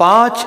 5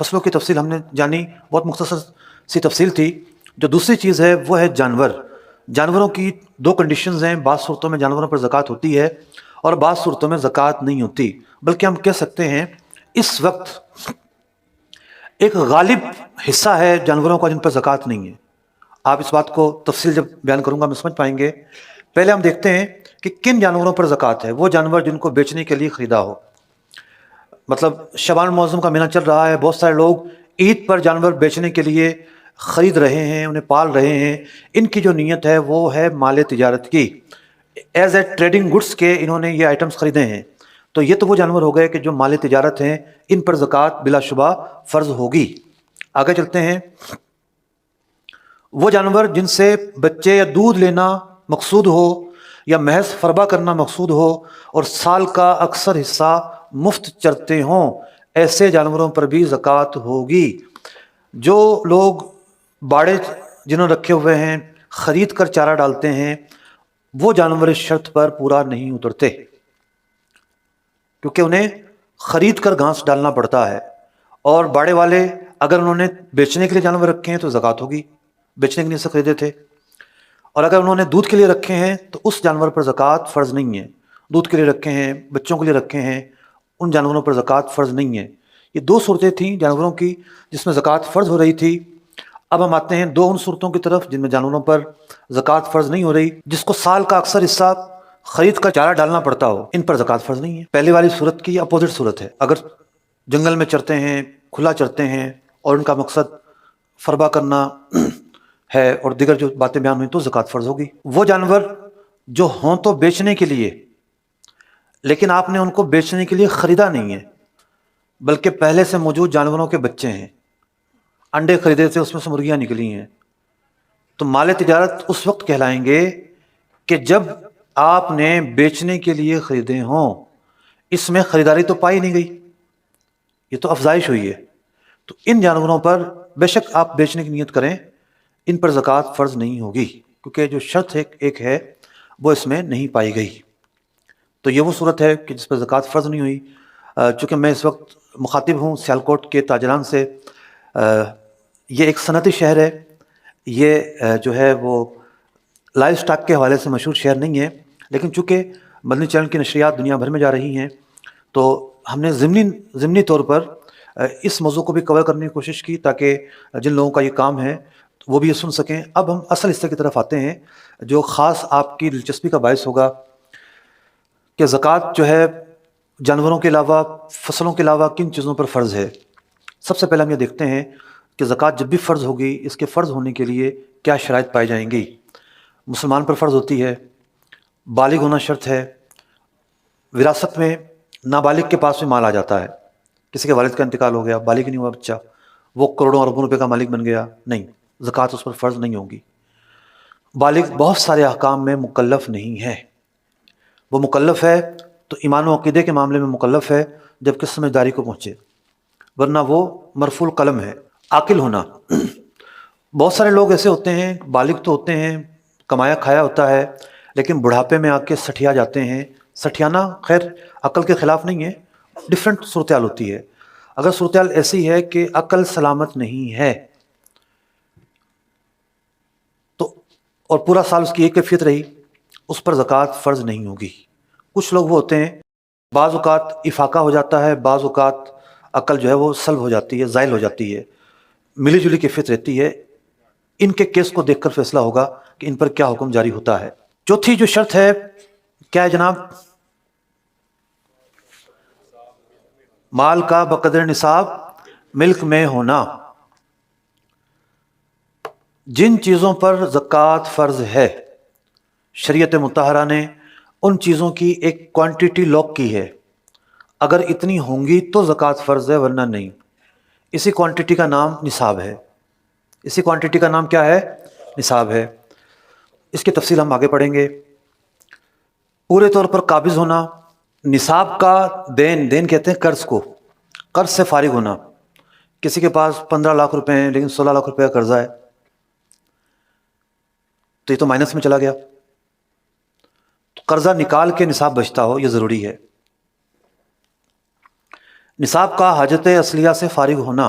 فصلوں کی تفصیل ہم نے جانی، بہت مختصر سی تفصیل تھی۔ جو دوسری چیز ہے وہ ہے جانور۔ جانوروں کی دو کنڈیشنز ہیں، بعض صورتوں میں جانوروں پر زکوٰۃ ہوتی ہے اور بعض صورتوں میں زکوٰۃ نہیں ہوتی، بلکہ ہم کہہ سکتے ہیں اس وقت ایک غالب حصہ ہے جانوروں کا جن پر زکوٰۃ نہیں ہے۔ آپ اس بات کو تفصیل جب بیان کروں گا ہم سمجھ پائیں گے۔ پہلے ہم دیکھتے ہیں کہ کن جانوروں پر زکوٰۃ ہے۔ وہ جانور جن کو بیچنے کے لیے خریدا ہو، مطلب شعبان معظم کا مہینہ چل رہا ہے، بہت سارے لوگ عید پر جانور بیچنے کے لیے خرید رہے ہیں، انہیں پال رہے ہیں، ان کی جو نیت ہے وہ ہے مال تجارت کی، ایز اے ٹریڈنگ گڈس کے انہوں نے یہ آئٹمس خریدے ہیں، تو یہ تو وہ جانور ہو گئے کہ جو مال تجارت ہیں، ان پر زکوٰۃ بلا شبہ فرض ہوگی۔ آگے چلتے ہیں۔ وہ جانور جن سے بچے یا دودھ لینا مقصود ہو یا محض فربہ کرنا مقصود ہو اور سال کا اکثر حصہ مفت چرتے ہوں، ایسے جانوروں پر بھی زکوٰۃ ہوگی۔ جو لوگ باڑے جنہوں نے رکھے ہوئے ہیں خرید کر چارہ ڈالتے ہیں، وہ جانور اس شرط پر پورا نہیں اترتے، کیونکہ انہیں خرید کر گھاس ڈالنا پڑتا ہے، اور باڑے والے اگر انہوں نے بیچنے کے لیے جانور رکھے ہیں تو زکوٰۃ ہوگی، بیچنے کے لیے سے خریدے تھے، اور اگر انہوں نے دودھ کے لیے رکھے ہیں تو اس جانور پر زکوٰۃ فرض نہیں ہے۔ دودھ کے لیے رکھے ہیں، بچوں کے لیے رکھے ہیں، ان جانوروں پر زکوٰۃ فرض نہیں ہے۔ یہ دو صورتیں تھیں جانوروں کی جس میں زکوٰۃ فرض ہو رہی تھی۔ اب ہم آتے ہیں دو ان صورتوں کی طرف جن میں جانوروں پر زکوٰۃ فرض نہیں ہو رہی، جس کو سال کا اکثر حصہ خرید کر چارہ ڈالنا پڑتا ہو، ان پر زکوٰۃ فرض نہیں ہے۔ پہلے والی صورت کی اپوزٹ صورت ہے، اگر جنگل میں چرتے ہیں، کھلا چرتے ہیں اور ان کا مقصد فربہ کرنا ہے اور دیگر جو باتیں بیان ہوئی تو زکوٰۃ فرض ہوگی۔ وہ جانور جو ہوں تو بیچنے کے لیے، لیکن آپ نے ان کو بیچنے کے لیے خریدا نہیں ہے، بلکہ پہلے سے موجود جانوروں کے بچے ہیں، انڈے خریدے تھے، اس میں سے مرغیاں نکلی ہیں، تو مال تجارت اس وقت کہلائیں گے کہ جب آپ نے بیچنے کے لیے خریدے ہوں، اس میں خریداری تو پائی نہیں گئی، یہ تو افزائش ہوئی ہے، تو ان جانوروں پر بے شک آپ بیچنے کی نیت کریں، ان پر زکوٰۃ فرض نہیں ہوگی، کیونکہ جو شرط ایک ہے وہ اس میں نہیں پائی گئی۔ تو یہ وہ صورت ہے کہ جس پر زکوٰۃ فرض نہیں ہوئی۔ چونکہ میں اس وقت مخاطب ہوں سیالکوٹ کے تاجران سے، یہ ایک صنعتی شہر ہے، یہ جو ہے وہ لائف سٹاک کے حوالے سے مشہور شہر نہیں ہے، لیکن چونکہ مدنی چینل کی نشریات دنیا بھر میں جا رہی ہیں تو ہم نے ضمنی طور پر اس موضوع کو بھی کور کرنے کی کوشش کی تاکہ جن لوگوں کا یہ کام ہے وہ بھی یہ سن سکیں۔ اب ہم اصل حصے کی طرف آتے ہیں جو خاص آپ کی دلچسپی کا باعث ہوگا کہ زکوٰۃ جو ہے جانوروں کے علاوہ، فصلوں کے علاوہ کن چیزوں پر فرض ہے۔ سب سے پہلے ہم یہ دیکھتے ہیں کہ زکوٰۃ جب بھی فرض ہوگی، اس کے فرض ہونے کے لیے کیا شرائط پائی جائیں گی۔ مسلمان پر فرض ہوتی ہے، بالغ ہونا شرط ہے، وراثت میں نابالغ کے پاس بھی مال آ جاتا ہے، کسی کے والد کا انتقال ہو گیا، بالغ نہیں ہوا بچہ، وہ کروڑوں اربوں روپے کا مالک بن گیا، نہیں، زکوٰۃ اس پر فرض نہیں ہوگی۔ بالغ بہت سارے احکام میں مکلف نہیں ہے، وہ مکلف ہے تو ایمان و عقیدے کے معاملے میں مکلف ہے جب کہ سمجھداری کو پہنچے، ورنہ وہ مرفوع القلم ہے۔ عاقل ہونا، بہت سارے لوگ ایسے ہوتے ہیں، بالغ تو ہوتے ہیں، کمایا کھایا ہوتا ہے، لیکن بڑھاپے میں آ کے سٹھیا جاتے ہیں۔ سٹھیانا خیر عقل کے خلاف نہیں ہے، ڈفرینٹ صورتحال ہوتی ہے۔ اگر صورتحال ایسی ہے کہ عقل سلامت نہیں ہے تو اور پورا سال اس کی ایک کیفیت رہی، اس پر زکوٰۃ فرض نہیں ہوگی۔ کچھ لوگ وہ ہوتے ہیں، بعض اوقات افاقہ ہو جاتا ہے، بعض اوقات عقل جو ہے وہ سلب ہو جاتی ہے، زائل ہو جاتی ہے، ملی جلی کیفیت رہتی ہے، ان کے کیس کو دیکھ کر فیصلہ ہوگا کہ ان پر کیا حکم جاری ہوتا ہے۔ چوتھی جو شرط ہے کیا ہے جناب؟ مال کا بقدر نصاب ملک میں ہونا۔ جن چیزوں پر زکوٰۃ فرض ہے، شریعت مطہرہ نے ان چیزوں کی ایک کوانٹٹی لاک کی ہے، اگر اتنی ہوں گی تو زکوٰۃ فرض ہے، ورنہ نہیں۔ اسی کوانٹٹی کا نام نصاب ہے۔ اسی کوانٹٹی کا نام کیا ہے؟ نصاب ہے۔ اس کی تفصیل ہم آگے پڑھیں گے۔ پورے طور پر قابض ہونا، نصاب کا دین کہتے ہیں قرض کو، قرض سے فارغ ہونا۔ کسی کے پاس 15 لاکھ روپے ہیں لیکن 16 لاکھ روپے کا قرضہ ہے تو یہ تو مائنس میں چلا گیا، تو قرضہ نکال کے نصاب بچتا ہو، یہ ضروری ہے۔ نصاب کا حاجت اصلیہ سے فارغ ہونا،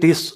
30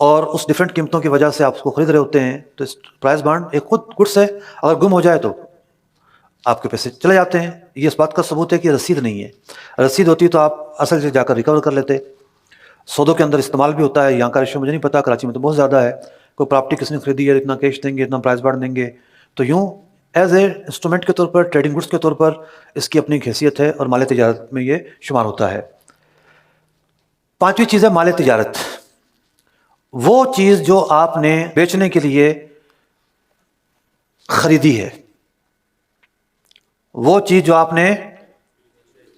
اور اس ڈفرینٹ قیمتوں کی وجہ سے آپ اس کو خرید رہے ہوتے ہیں، تو پرائز بانڈ ایک خود گڈس ہے، اگر گم ہو جائے تو آپ کے پیسے چلے جاتے ہیں. یہ اس بات کا ثبوت ہے کہ رسید نہیں ہے. رسید ہوتی تو آپ اصل سے جا کر ریکور کر لیتے. سودوں کے اندر استعمال بھی ہوتا ہے. یہاں کا ریشو مجھے نہیں پتا، کراچی میں تو بہت زیادہ ہے. کوئی پراپرٹی کس نے خریدی ہے، اتنا کیش دیں گے، اتنا پرائز بانڈ دیں گے، تو یوں ایز اے انسٹرومنٹ کے طور پر، ٹریڈنگ گڈس کے طور پر اس کی اپنی حیثیت ہے اور مال تجارت میں یہ شمار ہوتا ہے. پانچویں چیز ہے مال تجارت. وہ چیز جو آپ نے بیچنے کے لیے خریدی ہے، وہ چیز جو آپ نے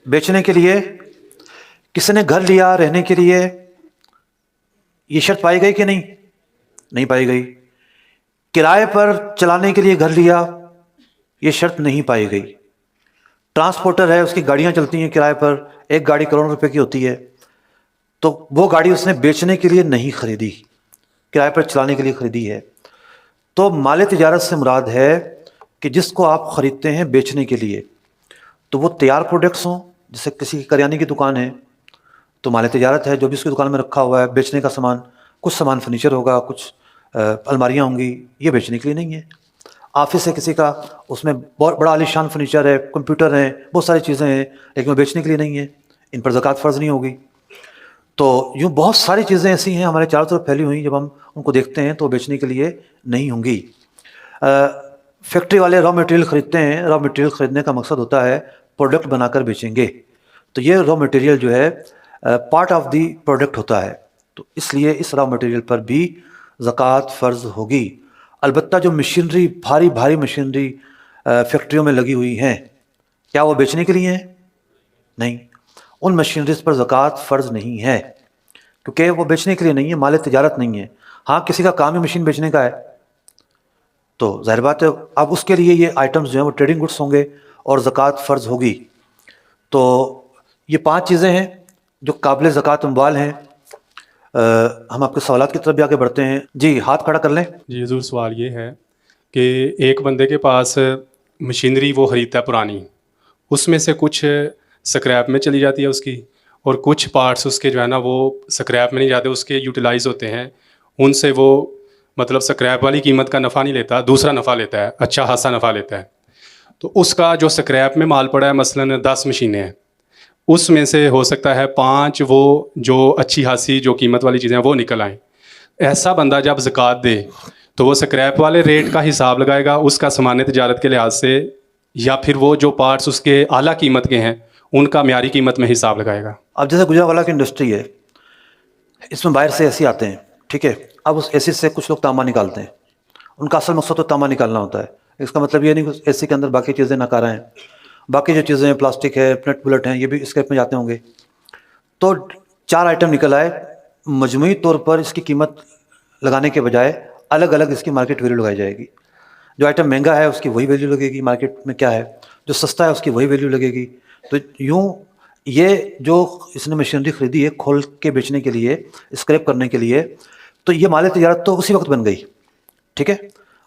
بیچنے کے لیے، کسی نے گھر لیا رہنے کے لیے، یہ شرط پائی گئی کہ نہیں؟ نہیں پائی گئی. کرائے پر چلانے کے لیے گھر لیا، یہ شرط نہیں پائی گئی. ٹرانسپورٹر ہے، اس کی گاڑیاں چلتی ہیں کرائے پر، ایک گاڑی کروڑ روپے کی ہوتی ہے، تو وہ گاڑی اس نے بیچنے کے لیے نہیں خریدی، کرائے پر چلانے کے لیے خریدی ہے. تو مال تجارت سے مراد ہے کہ جس کو آپ خریدتے ہیں بیچنے کے لیے، تو وہ تیار پروڈکٹس ہوں. جیسے کسی کی کریانے کی دکان ہے تو مال تجارت ہے، جو بھی اس کی دکان میں رکھا ہوا ہے بیچنے کا سامان. کچھ سامان فرنیچر ہوگا، کچھ الماریاں ہوں گی، یہ بیچنے کے لیے نہیں ہے. آفس ہے کسی کا، اس میں بہت بڑا عالی شان فرنیچر ہے، کمپیوٹر ہیں، بہت ساری چیزیں ہیں، لیکن وہ بیچنے کے لیے نہیں ہے، ان پر زکوٰۃ فرض نہیں ہوگی. تو یوں بہت ساری چیزیں ایسی ہیں ہمارے چاروں طرف پھیلی ہوئی، جب ہم ان کو دیکھتے ہیں تو بیچنے کے لیے نہیں ہوں گی. فیکٹری والے را مٹیریل خریدتے ہیں، را مٹیریل خریدنے کا مقصد ہوتا ہے پروڈکٹ بنا کر بیچیں گے، تو یہ را مٹیریل جو ہے پارٹ آف دی پروڈکٹ ہوتا ہے، تو اس لیے اس را مٹیریل پر بھی زکوٰۃ فرض ہوگی. البتہ جو مشینری، بھاری بھاری مشینری فیکٹریوں میں لگی ہوئی ہیں، کیا وہ بیچنے کے لیے ہیں؟ نہیں، ان مشینریز پر زکوٰۃ فرض نہیں ہے، کیونکہ وہ بیچنے کے لیے نہیں ہے، مال تجارت نہیں ہے. ہاں کسی کا کام ہی مشین بیچنے کا ہے تو ظاہر بات ہے اب اس کے لیے یہ آئٹمز جو ہیں وہ ٹریڈنگ گڈس ہوں گے اور زکوٰۃ فرض ہوگی. تو یہ 5 چیزیں ہیں جو قابل زکوٰۃ اموال ہیں. ہم آپ کے سوالات کی طرف بھی آگے بڑھتے ہیں. جی ہاتھ کھڑا کر لیں. جی حضور، سوال یہ ہے کہ ایک بندے کے پاس مشینری وہ خریدتا ہے پرانی، اس میں سے کچھ سکریپ میں چلی جاتی ہے اس کی، اور کچھ پارٹس اس کے جو ہے نا وہ سکریپ میں نہیں جاتے، اس کے یوٹیلائز ہوتے ہیں، ان سے وہ مطلب سکریپ والی قیمت کا نفع نہیں لیتا، دوسرا نفع لیتا ہے، اچھا خاصا نفع لیتا ہے. تو اس کا جو سکریپ میں مال پڑا ہے مثلاً 10 مشینیں ہیں، اس میں سے ہو سکتا ہے 5 وہ جو اچھی خاصی جو قیمت والی چیزیں ہیں وہ نکل آئیں. ایسا بندہ جب زکوٰۃ دے تو وہ سکریپ والے ریٹ کا حساب لگائے گا اس کا سامان تجارت کے لحاظ سے، یا پھر وہ جو پارٹس اس کے اعلیٰ قیمت کے ہیں ان کا معیاری قیمت میں حساب لگائے گا؟ اب جیسے گجرانوالہ کی انڈسٹری ہے، اس میں باہر سے اے سی آتے ہیں، ٹھیک ہے. اب اس اے سی سے کچھ لوگ تانبا نکالتے ہیں، ان کا اصل مقصد تو تانبا نکالنا ہوتا ہے. اس کا مطلب یہ نہیں کہ اے سی کے اندر باقی چیزیں ناکارہ ہیں، باقی جو چیزیں ہیں پلاسٹک ہے، نٹ بلٹ ہیں، یہ بھی اسکریپ میں جاتے ہوں گے. تو 4 آئٹم نکل آئے، مجموعی طور پر اس کی قیمت لگانے کے بجائے الگ الگ اس کی مارکیٹ ویلیو لگائی جائے گی. جو آئٹم مہنگا ہے اس کی وہی ویلیو لگے گی مارکیٹ میں کیا ہے، جو سستا ہے اس کی وہی ویلیو لگے گی. تو یوں یہ جو اس نے مشینری خریدی ہے کھول کے بیچنے کے لیے، اسکریپ کرنے کے لیے، تو یہ مال تجارت تو اسی وقت بن گئی، ٹھیک ہے.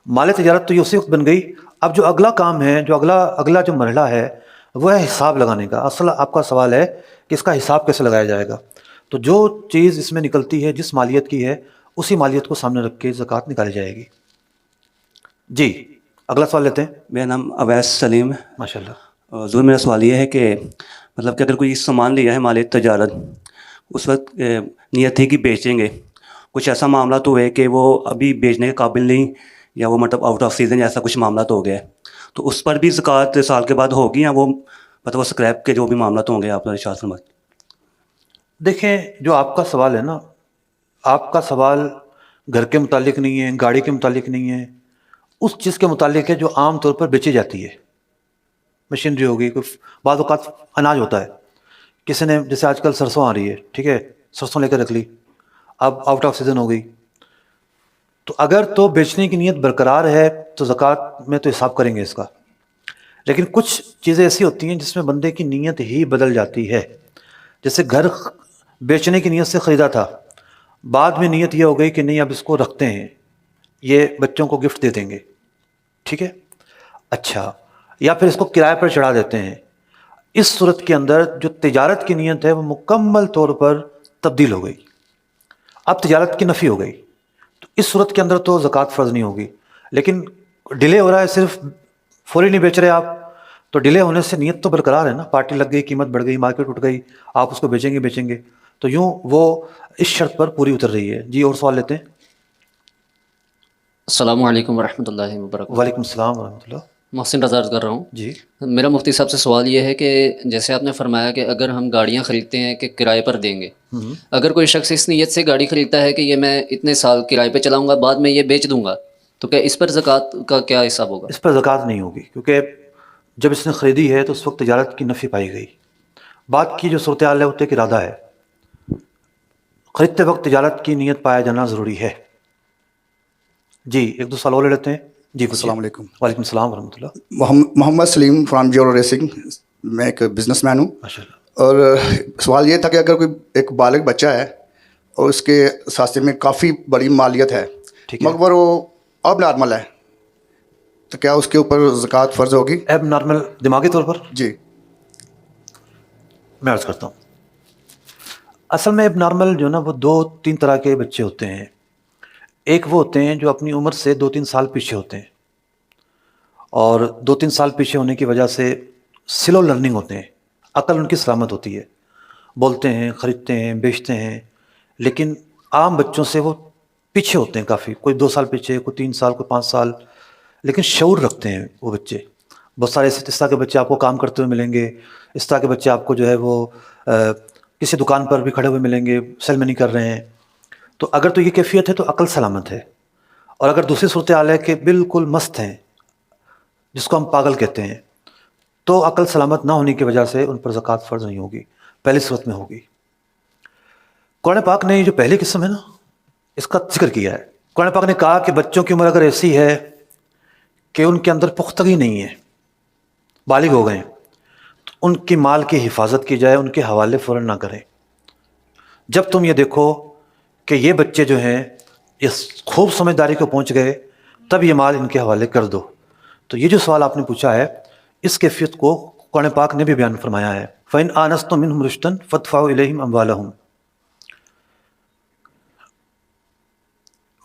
مال تجارت تو یہ اسی وقت بن گئی. اب جو اگلا کام ہے، جو اگلا جو مرحلہ ہے وہ ہے حساب لگانے کا. اصل آپ کا سوال ہے کہ اس کا حساب کیسے لگایا جائے گا. تو جو چیز اس میں نکلتی ہے جس مالیت کی ہے اسی مالیت کو سامنے رکھ کے زکوٰۃ نکالی جائے گی. جی اگلا سوال لیتے ہیں. میرا نام اویس سلیم ہے. ماشاء اللہ. حضور میرا سوال یہ ہے کہ مطلب کہ اگر کوئی سامان لیا ہے مال تجارت، اس وقت نیت تھی کہ بیچیں گے، کچھ ایسا معاملات ہوئے کہ وہ ابھی بیچنے کے قابل نہیں، یا وہ مطلب آؤٹ آف سیزن ایسا کچھ معاملات ہو گئے، تو اس پر بھی زکوٰۃ سال کے بعد ہوگی، یا وہ مطلب وہ سکریپ کے جو بھی معاملات ہوں گے آپ نے ارشاد فرمائے؟ دیکھیں جو آپ کا سوال ہے نا، آپ کا سوال گھر کے متعلق نہیں ہے، گاڑی کے متعلق نہیں ہے، اس چیز کے متعلق ہے جو عام طور پر بیچی جاتی ہے. مشینری ہوگی، کوئی بعض اوقات اناج ہوتا ہے، کسی نے جیسے آج کل سرسوں آ رہی ہے، ٹھیک ہے، سرسوں لے کر رکھ لی، اب آؤٹ آف سیزن ہو گئی، تو اگر تو بیچنے کی نیت برقرار ہے تو زکوٰۃ میں تو حساب کریں گے اس کا. لیکن کچھ چیزیں ایسی ہوتی ہیں جس میں بندے کی نیت ہی بدل جاتی ہے. جیسے گھر بیچنے کی نیت سے خریدا تھا، بعد میں نیت یہ ہو گئی کہ نہیں اب اس کو رکھتے ہیں، یہ بچوں کو گفٹ دے دیں گے، ٹھیک ہے، اچھا، یا پھر اس کو کرائے پر چڑھا دیتے ہیں. اس صورت کے اندر جو تجارت کی نیت ہے وہ مکمل طور پر تبدیل ہو گئی، اب تجارت کی نفی ہو گئی. اس صورت کے اندر تو زکوٰۃ فرض نہیں ہوگی. لیکن ڈیلے ہو رہا ہے, صرف فوری نہیں بیچ رہے آپ, تو ڈیلے ہونے سے نیت تو برقرار ہے نا. پارٹی لگ گئی, قیمت بڑھ گئی, مارکیٹ اٹھ گئی, آپ اس کو بیچیں گے, تو یوں وہ اس شرط پر پوری اتر رہی ہے. جی اور سوال لیتے ہیں. السلام علیکم ورحمۃ اللہ وبرکاتہ. وعلیکم السلام ورحمۃ اللہ. محسن رضا عرض کر رہا ہوں. جی میرا مفتی صاحب سے سوال یہ ہے کہ جیسے آپ نے فرمایا کہ اگر ہم گاڑیاں خریدتے ہیں کہ کرائے پر دیں گے, اگر کوئی شخص اس نیت سے گاڑی خریدتا ہے کہ یہ میں اتنے سال کرائے پہ چلاؤں گا, بعد میں یہ بیچ دوں گا, تو کیا اس پر زکوٰۃ کا کیا حساب ہوگا؟ اس پر زکوٰۃ نہیں ہوگی, کیونکہ جب اس نے خریدی ہے تو اس وقت تجارت کی نفی پائی گئی. بات کی جو صورتحال ہے وہ ایک ارادہ ہے. خریدتے وقت تجارت کی نیت پایا جانا ضروری ہے. جی ایک دو سوال اور لے لیتے ہیں. جی السلام علیکم. وعلیکم السلام ورحمۃ اللہ. محمد سلیم فرام جیورو ریسنگ. میں ایک بزنس مین ہوں. ماشاء اللہ. اور سوال یہ تھا کہ اگر کوئی ایک بالغ بچہ ہے اور اس کے ساتھ میں کافی بڑی مالیت ہے, مگر وہ اب نارمل ہے, تو کیا اس کے اوپر زکوٰۃ فرض ہوگی؟ ایب نارمل دماغی طور پر؟ جی میں عرض کرتا ہوں. اصل میں ایب نارمل جو نا وہ 2-3 طرح کے بچے ہوتے ہیں. ایک وہ ہوتے ہیں جو اپنی عمر سے 2-3 سال پیچھے ہوتے ہیں, اور 2-3 سال پیچھے ہونے کی وجہ سے سلو لرننگ ہوتے ہیں, عقل ان کی سلامت ہوتی ہے, بولتے ہیں, خریدتے ہیں, بیچتے ہیں. لیکن عام بچوں سے وہ پیچھے ہوتے ہیں کافی, کوئی 2 سال پیچھے, کوئی 3 سال, کوئی 5 سال, لیکن شعور رکھتے ہیں وہ بچے. بہت سارے اس طرح کے بچے آپ کو کام کرتے ہوئے ملیں گے. اس طرح کے بچے آپ کو جو ہے وہ کسی دکان پر بھی کھڑے ہوئے ملیں گے, سیل مینی کر رہے ہیں. تو اگر تو یہ کیفیت ہے تو عقل سلامت ہے. اور اگر دوسری صورتحال ہے کہ بالکل مست ہیں, جس کو ہم پاگل کہتے ہیں, تو عقل سلامت نہ ہونے کی وجہ سے ان پر زکوٰۃ فرض نہیں ہوگی, پہلی صورت میں ہوگی. قرآن پاک نے یہ جو پہلی قسم ہے نا, اس کا ذکر کیا ہے. قرآن پاک نے کہا کہ بچوں کی عمر اگر ایسی ہے کہ ان کے اندر پختگی نہیں ہے, بالغ ہو گئے, تو ان کی مال کی حفاظت کی جائے, ان کے حوالے فوراً نہ کریں. جب تم یہ دیکھو کہ یہ بچے جو ہیں اس خوب سمجھداری کو پہنچ گئے, تب یہ مال ان کے حوالے کر دو. تو یہ جو سوال آپ نے پوچھا ہے, اس کیفیت کو قرآن پاک نے بھی بیان فرمایا ہے. فَإِنْ آنَسْتُم مِّنْهُمْ رُشْدًا فَادْفَعُوا إِلَيْهِمْ أَمْوَالَهُمْ.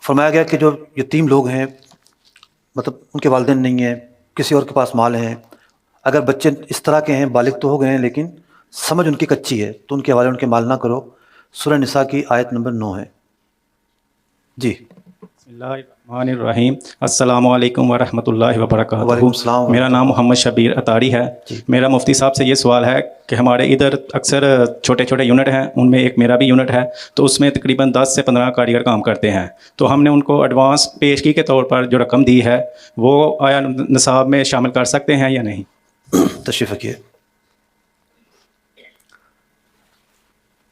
فرمایا گیا کہ جو یتیم لوگ ہیں, مطلب ان کے والدین نہیں ہیں, کسی اور کے پاس مال ہیں, اگر بچے اس طرح کے ہیں, بالغ تو ہو گئے ہیں لیکن سمجھ ان کی کچی ہے, تو ان کے حوالے ان کے مال نہ کرو. سورہ نساء کی آیت نمبر 9 ہے. جی بسم اللہ الرحمن الرحیم. السلام علیکم ورحمۃ اللہ وبرکاتہ. وعلیکم السلام. میرا نام محمد شبیر اطاری ہے. میرا مفتی صاحب سے یہ سوال ہے کہ ہمارے ادھر اکثر چھوٹے چھوٹے یونٹ ہیں, ان میں ایک میرا بھی یونٹ ہے, تو اس میں تقریباً 10 سے 15 کاریگر کام کرتے ہیں. تو ہم نے ان کو ایڈوانس پیشگی کے طور پر جو رقم دی ہے وہ آیا نصاب میں شامل کر سکتے ہیں یا نہیں؟ تشریف رکھیے.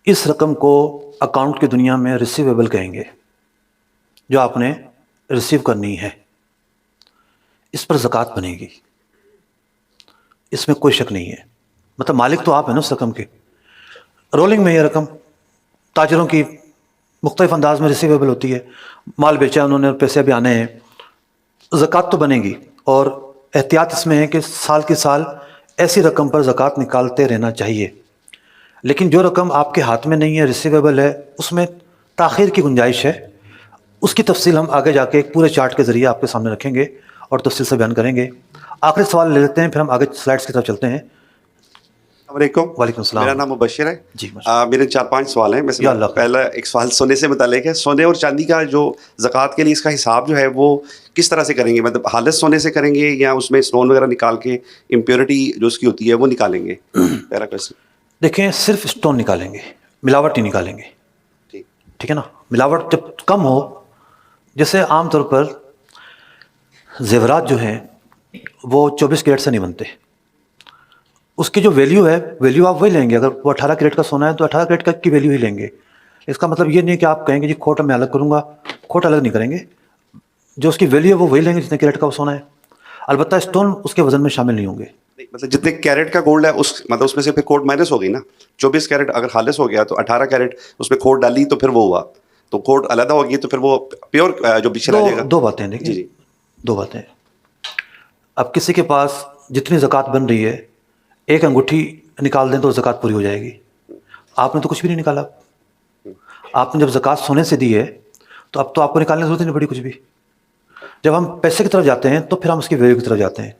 اس رقم کو اکاؤنٹ کی دنیا میں ریسیویبل کہیں گے, جو آپ نے ریسیو کرنی ہے. اس پر زکوٰۃ بنے گی, اس میں کوئی شک نہیں ہے. مطلب مالک تو آپ ہیں نا اس رقم کے. رولنگ میں یہ رقم تاجروں کی مختلف انداز میں ریسیویبل ہوتی ہے, مال بیچا انہوں نے, پیسے بھی آنے ہیں, زکوٰۃ تو بنے گی. اور احتیاط اس میں ہے کہ سال کے سال ایسی رقم پر زکوٰۃ نکالتے رہنا چاہیے. لیکن جو رقم آپ کے ہاتھ میں نہیں ہے, ریسیویبل ہے, اس میں تاخیر کی گنجائش ہے. اس کی تفصیل ہم آگے جا کے ایک پورے چارٹ کے ذریعے آپ کے سامنے رکھیں گے اور تفصیل سے بیان کریں گے. آخری سوال لے لیتے ہیں, پھر ہم آگے سلائڈس کی طرف چلتے ہیں. السلام علیکم. وعلیکم السلام. میرا نام مبشر ہے. جی میرے 4-5 سوال ہیں. یا اللہ. پہلا ایک سوال سونے سے متعلق ہے. سونے اور چاندی کا جو زکوٰۃ کے لیے اس کا حساب جو ہے وہ کس طرح سے کریں گے؟ مطلب خالص سونے سے کریں گے یا اس میں اسٹون وغیرہ نکال کے امپیورٹی جو اس کی ہوتی ہے وہ نکالیں گے؟ پہلا کوشچن. دیکھیں, صرف اسٹون نکالیں گے, ملاوٹ نہیں نکالیں گے. ٹھیک ہے نا. ملاوٹ جب کم ہو, جیسے عام طور پر زیورات جو ہیں وہ 24 کیرٹ سے نہیں بنتے, اس کی جو ویلیو ہے, ویلیو آپ وہی لیں گے. اگر وہ 18 کیرٹ کا سونا ہے تو 18 کیرٹ کی ویلیو ہی لیں گے. اس کا مطلب یہ نہیں کہ آپ کہیں گے جی کھوٹ میں الگ کروں گا, کھوٹ الگ نہیں کریں گے. جو اس کی ویلیو ہے وہ وہی لیں گے جتنے کیرٹ کا وہ سونا ہے. البتہ اسٹون اس کے وزن میں شامل نہیں ہوں گے. مطلب جتنے کیرٹ کا گولڈ ہے مطلب اس میں سے پھر کھوٹ مائنس ہو گئی نا. 24 کیرٹ اگر خالص ہو گیا تو 18 کیرٹ اس میں کھوٹ ڈالی تو پھر وہ ہوا, تو کھوٹ علیحدہ ہوگی تو پھر وہ پیور جو پیچھے رہ جائے گا. 2 باتیں دیکھیں. جی 2 باتیں. اب کسی کے پاس جتنی زکوٰۃ بن رہی ہے, ایک انگوٹھی نکال دیں تو زکوٰۃ پوری ہو جائے گی. آپ نے تو کچھ بھی نہیں نکالا. آپ نے جب زکوٰۃ سونے سے دی ہے تو اب تو آپ کو نکالنے کی ضرورت ہی نہیں پڑی کچھ بھی. جب ہم پیسے کی طرف جاتے ہیں تو پھر ہم اس کی ویلیو کی طرف جاتے ہیں.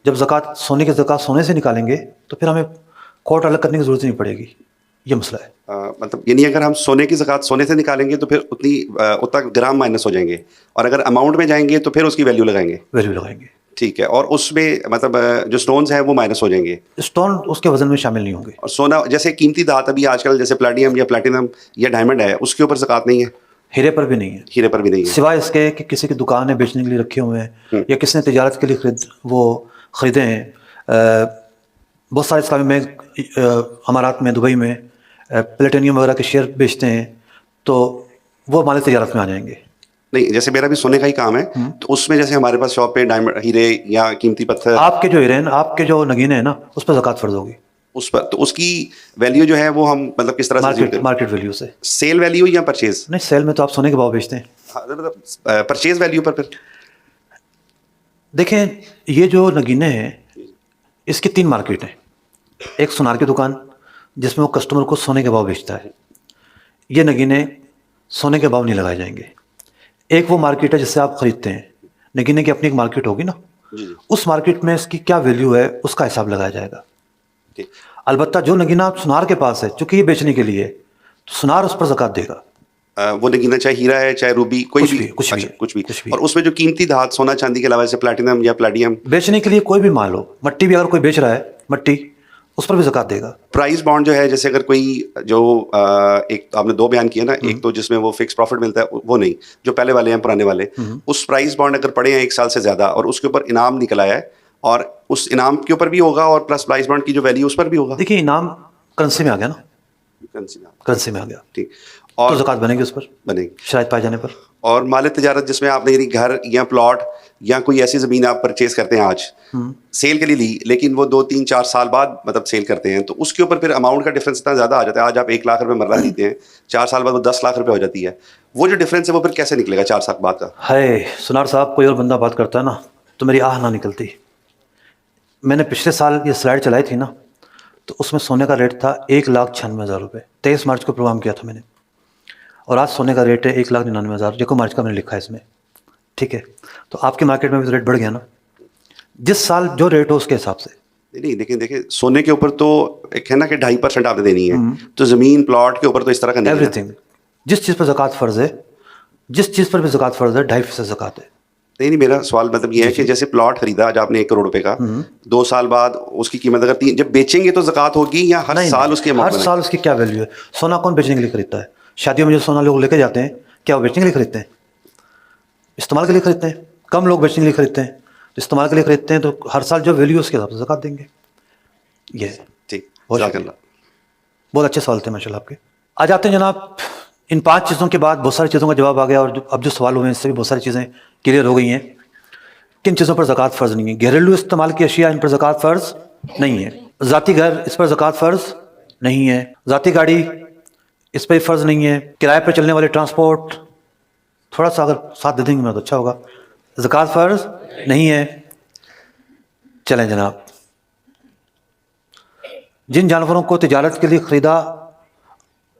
جب زکوٰۃ سونے کی زکوٰۃ سونے سے نکالیں گے تو پھر ہمیں کوٹ الگ کرنے کی ضرورت ہی نہیں پڑے گی. یہ مسئلہ ہے. مطلب یعنی اگر ہم سونے کی زکوٰۃ سونے سے نکالیں گے تو پھر اتنا گرام مائنس ہو جائیں گے, اور اگر اماؤنٹ میں جائیں گے تو پھر اس کی ویلیو لگائیں گے. ویلیو لگائیں گے. ٹھیک ہے. اور اس میں مطلب جو سٹونز ہیں وہ مائنس ہو جائیں گے. اسٹون اس کے وزن میں شامل نہیں ہوں گے. اور سونا جیسے قیمتی دھات ابھی آج کل جیسے پلیٹینم یا پلیٹینم یا ڈائمنڈ ہے, اس کے اوپر زکوٰۃ نہیں ہے. ہیرے پر بھی نہیں ہے. ہیرے پر بھی نہیں ہے, سوائے اس کے کہ کسی کی دکان ہے بیچنے کے لیے رکھے ہوئے ہیں, یا کسی نے تجارت کے لیے خریدے ہیں. بہت سارے اسلامی بینک امارات میں, دبئی میں پلیٹینیم وغیرہ کے شیئر بیچتے ہیں, تو وہ مال تجارت میں آ جائیں گے. نہیں جیسے میرا بھی سونے کا ہی کام ہے, تو اس میں جیسے ہمارے پاس شاپ پہ ڈائمنڈ ہیرے یا قیمتی پتھر, آپ کے جو ہیرے ہیں, آپ کے جو نگینے ہیں نا, اس پر زکوٰۃ فرض ہوگی. اس پر تو اس کی ویلیو جو ہے وہ ہم مطلب کس طرح سے مارکیٹ ویلیو سے. سیل ویلیو یا پرچیز؟ نہیں, سیل میں تو آپ سونے کے بھاؤ بیچتے ہیں. پرچیز ویلیو پر پھر دیکھیں, یہ جو نگینے ہیں اس کی 3 مارکیٹ ہیں. ایک سونار کی دکان جس میں وہ کسٹمر کو سونے کے بھاؤ بیچتا ہے, یہ نگینے سونے کے بھاؤ نہیں لگائے جائیں گے. ایک وہ مارکیٹ ہے جس سے آپ خریدتے ہیں, نگینے کی اپنی ایک مارکیٹ ہوگی نا, اس مارکیٹ میں اس کی کیا ویلیو ہے اس کا حساب لگایا جائے گا. البتہ جو نگینہ سونار کے پاس ہے, چونکہ یہ بیچنے کے لیے, تو سونار اس پر زکوٰۃ دے گا. وہ نگینہ چاہے ہیرا ہے چاہے روبی, کوئی بھی کچھ بھی. اور اس میں جو قیمتی دھات سونا چاندی کے علاوہ جیسے پلیٹینم یا پلیڈیم بیچنے کے لیے کوئی بھی مال ہو, مٹی بھی اگر کوئی بیچ رہا ہے, مٹی, اس پر بھی زکوٰۃ دے گا. پرائز بانڈ جو ہے, جیسے اگر کوئی جو ایک آپ نے 2 بیان کیے نا, ایک تو جس میں وہ فکس پروفٹ ملتا ہے, وہ نہیں, جو پہلے والے ہیں پرانے والے, اس پرائز بانڈ اگر پڑے ہیں 1 سال سے زیادہ اور اس کے اوپر انعام نکل آیا ہے, اور اس انعام کے اوپر بھی ہوگا اور پلس پرائز بانڈ کی جو ویلیو اس پر بھی ہوگا. دیکھیے, انعام کرنسی میں آ گیا نا, کرنسی میں آ گیا, ٹھیک, تو اور زکوٰۃ بنے گی اس پر, بنے گی شرائط پائے جانے پر. اور مال تجارت جس میں آپ نے یعنی گھر یا پلاٹ یا کوئی ایسی زمین آپ پرچیز کرتے ہیں آج سیل کے لیے لی, لیکن وہ 2-3-4 سال بعد مطلب سیل کرتے ہیں, تو اس کے اوپر پھر اماؤنٹ کا ڈفرینس اتنا زیادہ آ جاتا ہے. آج آپ 1 لاکھ روپے مرلہ دیتے ہیں, 4 سال بعد وہ 10 لاکھ روپے ہو جاتی ہے. وہ جو ڈفرینس ہے وہ پھر کیسے نکلے گا 4 سال بعد کا؟ ہے سنار صاحب, کوئی اور بندہ بات کرتا ہے نا تو میری آہ نہ نکلتی. میں نے پچھلے سال یہ سلائڈ چلائی تھی نا, تو اس میں سونے کا ریٹ تھا 1,96,000 روپے. 23 مارچ کو پروگرام کیا تھا میں نے, اور آج سونے کا ریٹ ہے 1,99,000, جو مارچ کا میں نے لکھا ہے اس میں. ٹھیک ہے, تو آپ کی مارکیٹ میں بھی ریٹ بڑھ گیا نا, جس سال جو ریٹ ہو اس کے حساب سے. نہیں دیکھیں سونے کے اوپر تو ایک ہے نا کہ 2.5% آپ نے دینی ہے, تو زمین پلاٹ کے اوپر تو اس طرح کا نہیں ہے. ایوری تھنگ, جس چیز پر زکوٰۃ فرض ہے, جس چیز پر بھی زکوٰۃ فرض ہے, 2.5% زکوٰۃ ہے. نہیں, میرا سوال مطلب یہ ہے کہ جیسے پلاٹ خریدا آج آپ نے 1 کروڑ روپے کا, 2 سال بعد اس کی قیمت اگر جب بیچیں گے تو زکوٰۃ ہوگی, یا ہر سال اس کی ہر سال اس کی کیا ویلیو ہے؟ سونا کون بیچنے کے لیے خریدتا ہے؟ شادیوں میں جو سونا لوگ لے کے جاتے ہیں, کیا وہ بیچنے کے لیے خریدتے ہیں؟ استعمال کے لیے خریدتے ہیں. کم لوگ بیچنے کے لیے خریدتے ہیں, استعمال کے لیے خریدتے ہیں, تو ہر سال جو ویلیو اس کے حساب سے زکوٰۃ دیں گے. یہ ٹھیک, بہت اچھے سوال تھے ماشاء اللہ آپ کے. آ جاتے ہیں جناب, ان 5 چیزوں کے بعد بہت ساری چیزوں کا جواب آ گیا, اور اب جو سوال ہوئے ہیں اس سے بھی بہت ساری چیزیں کلیئر ہو گئی ہیں. کن چیزوں پر زکوٰۃ فرض نہیں ہے؟ گھریلو استعمال کی اشیاء, ان پر زکوٰۃ فرض نہیں ہے. ذاتی گھر, اس پر زکوٰۃ فرض نہیں ہے. ذاتی گاڑی, اس پہ فرض نہیں ہے. کرائے پر چلنے والے ٹرانسپورٹ, تھوڑا سا اگر ساتھ دے دیں گے میں تو اچھا ہوگا. زکوٰۃ فرض نہیں ہے. چلیں جناب, جن جانوروں کو تجارت کے لیے خریدا,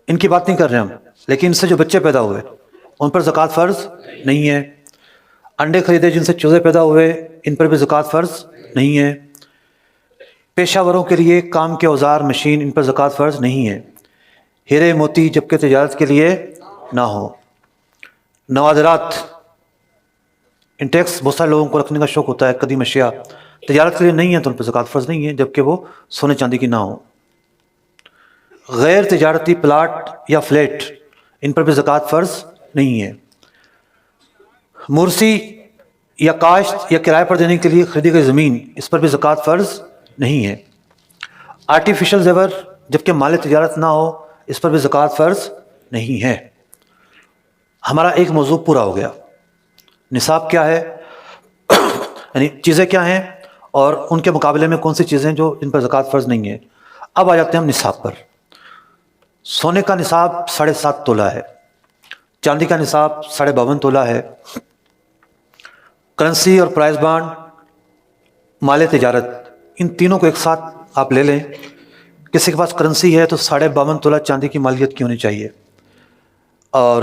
ان کی بات نہیں کر رہے ہم, لیکن ان سے جو بچے پیدا ہوئے ان پر زکوٰۃ فرض نہیں ہے. انڈے خریدے جن سے چوزے پیدا ہوئے, ان پر بھی زکوٰۃ فرض نہیں ہے. پیشہ وروں کے لیے کام کے اوزار, مشین, ان پر زکوٰۃ فرض نہیں ہے. ہیرے موتی جبکہ تجارت کے لیے نہ ہو. نوادرات, ان ٹیکس بہت سارے لوگوں کو رکھنے کا شوق ہوتا ہے, قدیم اشیاء تجارت کے لیے نہیں ہے تو ان پر زکوٰۃ فرض نہیں ہے, جبکہ وہ سونے چاندی کی نہ ہو. غیر تجارتی پلاٹ یا فلیٹ, ان پر بھی زکوٰۃ فرض نہیں ہے. مرسی یا کاشت یا کرائے پر دینے کے لیے خریدی گئی زمین, اس پر بھی زکوٰۃ فرض نہیں ہے. آرٹیفیشل زیور جبکہ مال تجارت نہ ہو, اس پر بھی زکوٰۃ فرض نہیں ہے. ہمارا ایک موضوع پورا ہو گیا. نصاب کیا ہے, یعنی چیزیں کیا ہیں, اور ان کے مقابلے میں کون سی چیزیں جو ان پر زکوٰۃ فرض نہیں ہے. اب آ جاتے ہیں ہم نصاب پر. سونے کا نصاب 7.5 تولہ ہے. چاندی کا نصاب 52.5 تولہ ہے. کرنسی اور پرائز بانڈ, مال تجارت, ان تینوں کو ایک ساتھ آپ لے لیں. کسی کے پاس کرنسی ہے تو 52.5 تولہ چاندی کی مالیت کی ہونی چاہیے, اور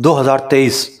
2023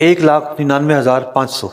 1,99,500,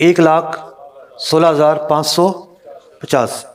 1,16,550।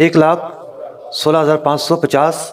1,16,550।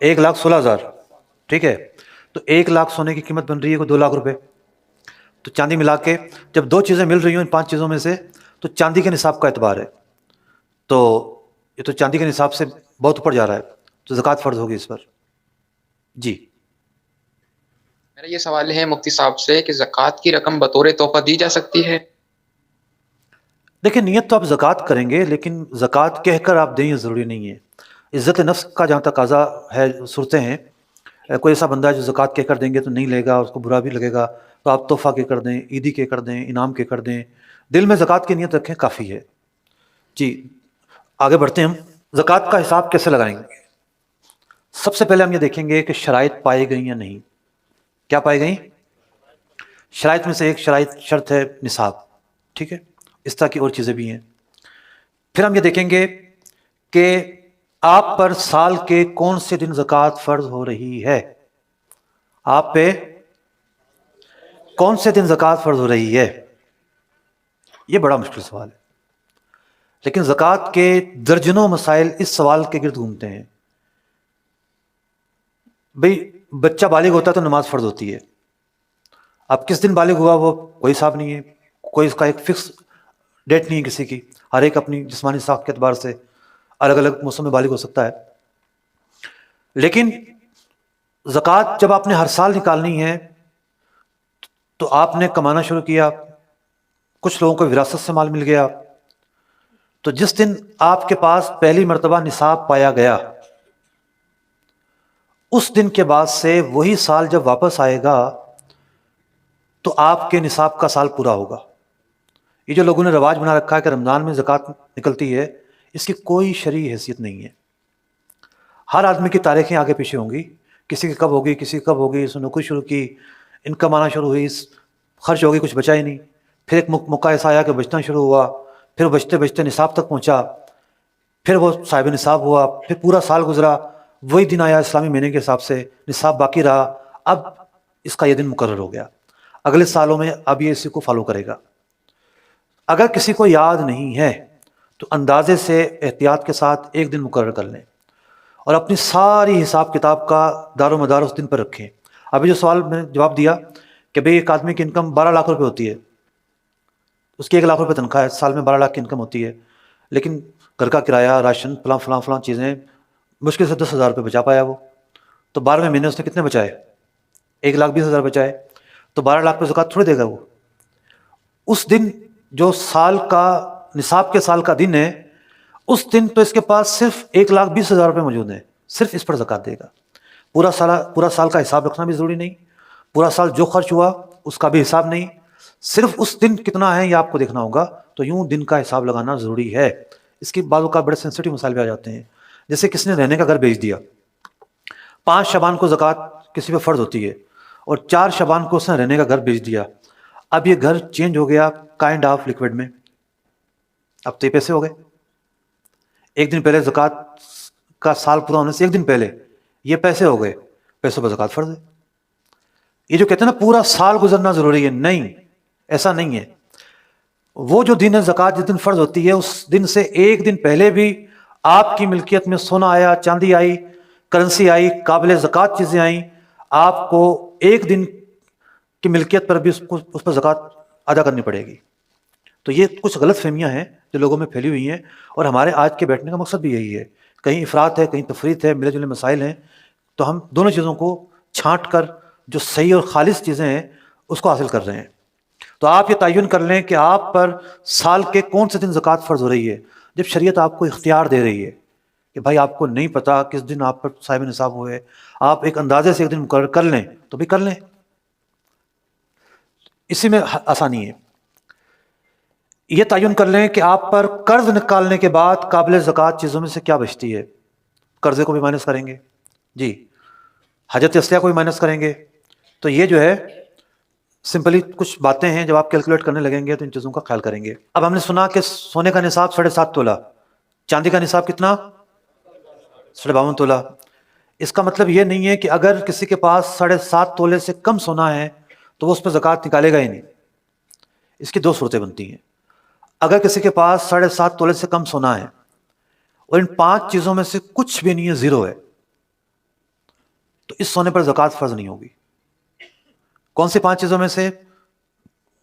1,16,000। ٹھیک ہے, تو 1 لاکھ سونے کی قیمت بن رہی ہے کوئی 2 لاکھ روپے. تو چاندی ملا کے جب 2 چیزیں مل رہی ہوں ان 5 چیزوں میں سے, تو چاندی کے نصاب کا اعتبار ہے. تو یہ تو چاندی کے نصاب سے بہت اوپر جا رہا ہے, تو زکوٰۃ فرض ہوگی اس پر. جی میرا یہ سوال ہے مفتی صاحب سے کہ زکوٰۃ کی رقم بطور تحفہ دی جا سکتی ہے؟ دیکھیں, نیت تو آپ زکوٰۃ کریں گے, لیکن زکوٰۃ کہہ کر آپ دیں یہ ضروری نہیں ہے. عزت نفس کا جہاں تقاضا ہے صورتیں ہیں, کوئی ایسا بندہ ہے جو زکوٰۃ کہہ کر دیں گے تو نہیں لے گا, اس کو برا بھی لگے گا, تو آپ تحفہ کہہ کر دیں, عیدی کہہ کر دیں, انعام کہہ کر دیں, دل میں زکوٰۃ کی نیت رکھیں, کافی ہے. جی آگے بڑھتے ہیں. ہم زکوٰۃ کا حساب کیسے لگائیں گے؟ سب سے پہلے ہم یہ دیکھیں گے کہ شرائط پائی گئیں یا نہیں. کیا پائی گئیں؟ شرائط میں سے ایک شرط ہے نصاب, ٹھیک ہے, اس طرح کی اور چیزیں بھی ہیں. پھر ہم یہ دیکھیں گے کہ آپ پر سال کے کون سے دن زکوٰۃ فرض ہو رہی ہے. آپ پہ کون سے دن زکوٰۃ فرض ہو رہی ہے؟ یہ بڑا مشکل سوال ہے, لیکن زکوٰۃ کے درجنوں مسائل اس سوال کے گرد گھومتے ہیں. بھئی بچہ بالغ ہوتا ہے تو نماز فرض ہوتی ہے, اب کس دن بالغ ہوا وہ کوئی حساب نہیں ہے, کوئی اس کا ایک فکس ڈیٹ نہیں ہے کسی کی, ہر ایک اپنی جسمانی ساخت کے اعتبار سے الگ الگ موسم میں بالغ ہو سکتا ہے. لیکن زکوٰۃ جب آپ نے ہر سال نکالنی ہے تو آپ نے کمانا شروع کیا, کچھ لوگوں کو وراثت سے مال مل گیا, تو جس دن آپ کے پاس پہلی مرتبہ نصاب پایا گیا, اس دن کے بعد سے وہی سال جب واپس آئے گا تو آپ کے نصاب کا سال پورا ہوگا. یہ جو لوگوں نے رواج بنا رکھا ہے کہ رمضان میں زکوٰۃ نکلتی ہے, اس کی کوئی شرعی حیثیت نہیں ہے. ہر آدمی کی تاریخیں آگے پیچھے ہوں گی, کسی کی کب ہوگی, کسی کی کب ہوگی, اس نے نوکری شروع کی, انکم آنا شروع ہوئی, خرچ ہو گئی, کچھ بچا ہی نہیں, پھر ایک موقع ایسا آیا کہ بچنا شروع ہوا, پھر بچتے بچتے نصاب تک پہنچا, پھر وہ صاحب نصاب ہوا, پھر پورا سال گزرا, وہی دن آیا اسلامی مہینے کے حساب سے, نصاب باقی رہا, اب اس کا یہ دن مقرر ہو گیا, اگلے سالوں میں اب یہ اسی کو فالو کرے گا. اگر کسی کو یاد نہیں ہے تو اندازے سے احتیاط کے ساتھ ایک دن مقرر کر لیں اور اپنی ساری حساب کتاب کا دار و مدار اس دن پر رکھیں. ابھی جو سوال میں نے جواب دیا کہ بھئی ایک آدمی کی انکم 12 لاکھ روپے ہوتی ہے, اس کی 1 لاکھ روپے تنخواہ ہے, سال میں 12 لاکھ کی انکم ہوتی ہے, لیکن گھر کا کرایہ, راشن, فلاں چیزیں, مشکل سے 10,000 روپے بچا پایا وہ, تو 12ویں مہینے اس نے کتنے بچائے؟ 1,20,000 بچائے, تو 12 لاکھ پہ زکوٰۃ تھوڑے دے گا وہ. اس دن جو سال کا نصاب کے سال کا دن ہے, اس دن تو اس کے پاس صرف 1,20,000 روپے موجود ہیں, صرف اس پر زکوٰۃ دے گا. پورا سال کا حساب رکھنا بھی ضروری نہیں, پورا سال جو خرچ ہوا اس کا بھی حساب نہیں, صرف اس دن کتنا ہے یہ آپ کو دیکھنا ہوگا. تو یوں دن کا حساب لگانا ضروری ہے. اس کی بعض اوقات بڑے سینسٹیو مسائل بھی آ جاتے ہیں, جیسے کسی نے رہنے کا گھر بیچ دیا, 5 شعبان کو زکوٰۃ کسی پہ فرض ہوتی ہے, اور 4 شعبان کو اس نے رہنے کا گھر بیچ دیا. اب یہ گھر چینج ہو گیا کائنڈ آف لکوڈ میں, اب تو یہ پیسے ہو گئے. ایک دن پہلے زکوٰۃ کا سال پورا ہونے سے ایک دن پہلے یہ پیسے ہو گئے, پیسوں پر زکوٰۃ فرض ہے. یہ جو کہتے ہیں نا پورا سال گزرنا ضروری ہے, نہیں, ایسا نہیں ہے. وہ جو دن ہے زکوٰۃ جس دن فرض ہوتی ہے, اس دن سے ایک دن پہلے بھی آپ کی ملکیت میں سونا آیا, چاندی آئی, کرنسی آئی, قابل زکوٰۃ چیزیں آئیں, آپ کو ایک دن کی ملکیت پر بھی اس پر زکوٰۃ ادا کرنی پڑے گی. تو یہ کچھ غلط فہمیاں ہیں جو لوگوں میں پھیلی ہوئی ہیں, اور ہمارے آج کے بیٹھنے کا مقصد بھی یہی ہے. کہیں افراط ہے, کہیں تفریط ہے, ملے جلے مسائل ہیں, تو ہم دونوں چیزوں کو چھانٹ کر جو صحیح اور خالص چیزیں ہیں اس کو حاصل کر رہے ہیں. تو آپ یہ تعین کر لیں کہ آپ پر سال کے کون سے دن زکوٰۃ فرض ہو رہی ہے. جب شریعت آپ کو اختیار دے رہی ہے کہ بھائی آپ کو نہیں پتا کس دن آپ پر صاحب نصاب ہوئے, آپ ایک اندازے سے ایک دن مقرر کر لیں تو بھی کر لیں, اسی میں آسانی ہے. یہ تعین کر لیں کہ آپ پر قرض نکالنے کے بعد قابل زکوٰۃ چیزوں میں سے کیا بچتی ہے. قرضے کو بھی مائنس کریں گے, جی, حاجت اصلیہ کو بھی مائنس کریں گے. تو یہ جو ہے سمپلی کچھ باتیں ہیں, جب آپ کیلکولیٹ کرنے لگیں گے تو ان چیزوں کا خیال کریں گے. اب ہم نے سنا کہ سونے کا نصاب 7.5 تولہ, چاندی کا نصاب کتنا؟ 52 تولہ. اس کا مطلب یہ نہیں ہے کہ اگر کسی کے پاس 7.5 تولے سے کم سونا ہے تو وہ اس پہ زکوٰۃ نکالے گا ہی نہیں. اس کی 2 صورتیں بنتی ہیں. اگر کسی کے پاس 7.5 تولے سے کم سونا ہے اور ان 5 چیزوں میں سے کچھ بھی نہیں ہے, زیرو ہے, تو اس سونے پر زکوٰۃ فرض نہیں ہوگی۔ کون سی 5 چیزوں میں سے؟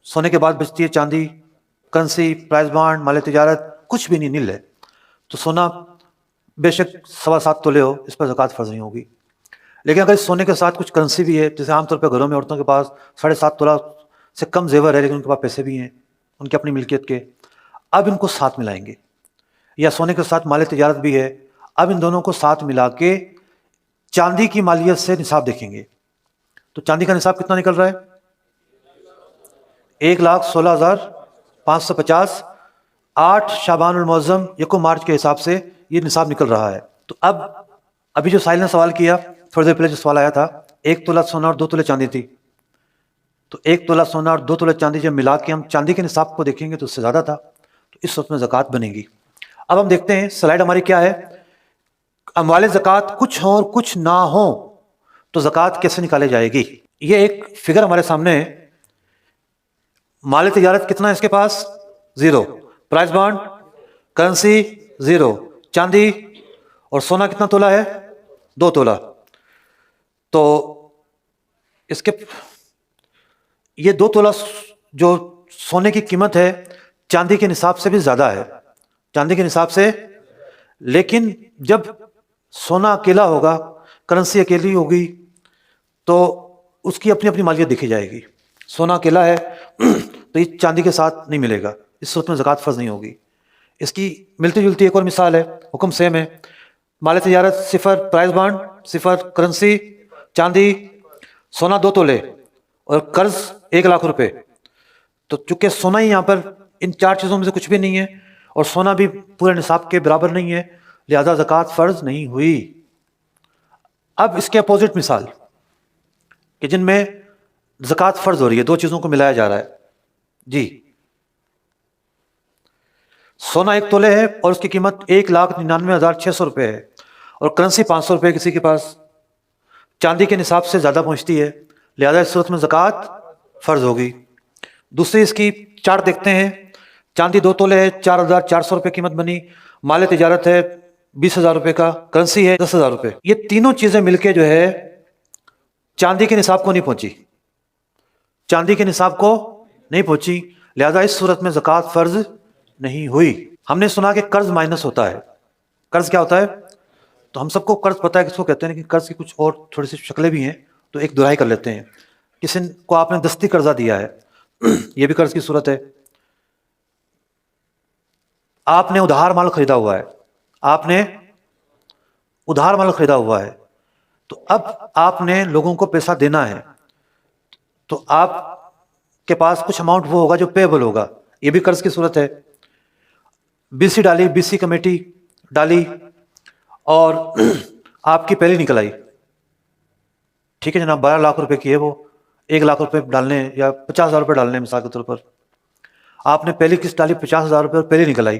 سونے کے بعد بچتی ہے چاندی، کرنسی، پرائز بانڈ، مال تجارت، کچھ بھی نہیں، نیل ہے۔ تو سونا بے شک 7.25 تولے ہو، اس پر زکوٰۃ فرض نہیں ہوگی۔ لیکن اگر اس سونے کے ساتھ کچھ کرنسی بھی ہے، جیسے عام طور پہ گھروں میں عورتوں کے پاس 7.5 تولہ سے کم زیور ہے لیکن ان کے پاس پیسے بھی ہیں، ان کی اپنی ملکیت کے، اب ان کو ساتھ ملائیں گے۔ یا سونے کے ساتھ مال تجارت بھی ہے، اب ان دونوں کو ساتھ ملا کے چاندی کی مالیت سے نصاب دیکھیں گے۔ تو چاندی کا نصاب کتنا نکل رہا ہے؟ 1,16,550، 8 شعبان المعظم 1 مارچ کے حساب سے یہ نصاب نکل رہا ہے۔ تو ابھی جو سائل نے سوال کیا تھوڑی دیر پہلے، جو سوال آیا تھا 1 تولہ سونا اور 2 تولے چاندی تھی، تو 1 تولہ سونا اور 2 تولے چاندی جب ملا کے ہم چاندی کے نصاب کو دیکھیں گے تو اس سے زیادہ تھا، تو اس وقت میں زکوٰۃ بنے گی۔ اب ہم دیکھتے ہیں سلائیڈ ہماری کیا ہے، اموال زکوٰۃ کچھ ہوں اور کچھ نہ ہوں تو زکوٰۃ کیسے نکالے جائے گی۔ یہ ایک فگر ہمارے سامنے ہے۔ مال تجارت کتنا ہے اس کے پاس؟ 0، پرائز بانڈ، کرنسی 0، چاندی اور سونا کتنا تولہ ہے؟ 2 تولہ۔ تو اس کے یہ 2 تولہ جو سونے کی قیمت ہے چاندی کے نصاب سے بھی زیادہ ہے، چاندی کے نصاب سے۔ لیکن جب سونا اکیلا ہوگا، کرنسی اکیلی ہوگی، تو اس کی اپنی اپنی مالیت دیکھی جائے گی۔ سونا اکیلا ہے تو یہ چاندی کے ساتھ نہیں ملے گا، اس صورت میں زکوٰۃ فرض نہیں ہوگی۔ اس کی ملتی جلتی ایک اور مثال ہے، حکم سیم ہے۔ مال تجارت 0، پرائز بانڈ 0، کرنسی، چاندی، سونا 2 تولے اور قرض 1 لاکھ روپے۔ تو چونکہ سونا ہی یہاں پر ان 4 چیزوں میں سے کچھ بھی نہیں ہے اور سونا بھی پورے نصاب کے برابر نہیں ہے، لہذا زکوٰۃ فرض نہیں ہوئی۔ اب اس کے اپوزٹ مثال کہ جن میں زکوٰۃ فرض ہو رہی ہے، 2 چیزوں کو ملایا جا رہا ہے۔ جی، سونا 1 تولے ہے اور اس کی قیمت 1,99,600 روپے ہے اور کرنسی 500 روپے کسی کے پاس، چاندی کے نصاب سے زیادہ پہنچتی ہے، لہذا اس صورت میں زکوٰۃ فرض ہوگی۔ دوسری اس کی چارٹ دیکھتے ہیں، چاندی 2 تولے ہے، 4,400 روپے قیمت بنی، مال تجارت ہے 20,000 روپے کا، کرنسی ہے 10,000 روپے۔ یہ تینوں چیزیں مل کے جو ہے چاندی کے نصاب کو نہیں پہنچی، چاندی کے نصاب کو نہیں پہنچی، لہذا اس صورت میں زکوٰۃ فرض نہیں ہوئی۔ ہم نے سنا کہ قرض مائنس ہوتا ہے۔ قرض کیا ہوتا ہے؟ تو ہم سب کو قرض پتہ ہے کس کو کہتے ہیں، لیکن قرض کی کچھ اور تھوڑی سی شکلیں بھی ہیں، تو ایک دہرائی کر لیتے ہیں۔ کسی کو آپ نے دستی قرضہ دیا ہے، یہ بھی قرض کی صورت ہے۔ آپ نے ادھار مال خریدا ہوا ہے، آپ نے ادھار مال خریدا ہوا ہے، تو اب آپ نے لوگوں کو پیسہ دینا ہے، تو آپ کے پاس کچھ اماؤنٹ وہ ہوگا جو پیبل ہوگا، یہ بھی قرض کی صورت ہے۔ بی سی ڈالی، بی سی کمیٹی ڈالی اور آپ کی پہلی نکل آئی، ٹھیک ہے جناب، 12 لاکھ روپے کی ہے، وہ 1 لاکھ روپے ڈالنے ہیں یا 50,000 روپے ڈالنے ہیں مثال کے طور پر۔ آپ نے پہلی قسط ڈالی 50,000 روپے اور پہلی نکل آئی،